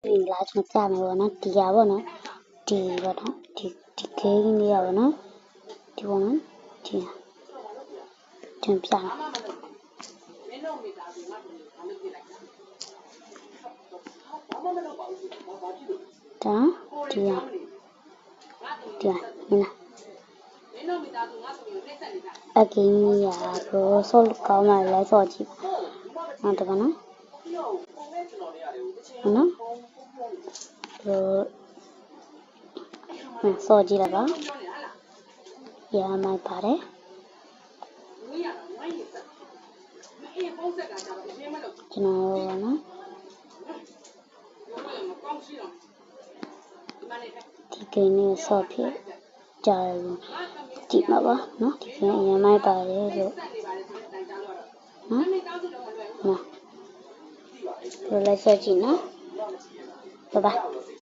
ဒီလားကျွန်တော်ပြမယ်ပေါ့နော်ဒီရပေါ့နော်ဒီပေါ့နော်ဒီဂိမ်းလေးရပေါ့နော်ဒီပေါ့နော်ဒီကျွန်တော်ပြမယ်ဒါဒီရဒီရနင်အကင်းကြီးရကိုဆော့ကောင်းလာလဲဆော့ကြည့်နော်တကနော်နော်ဆော့ကြည့်လိုက်ပါရမိုက်ပါတယ်ကျွန်တော်နော်ဒီကိန်းလေးဆော့ဖြစ်ကြာကြည့်ပါပါနော်ဒီကိန်းရမိုက်ပါတယ်လို့နော်နော်လိုက်ဆော့ကြည့်နော်拜拜。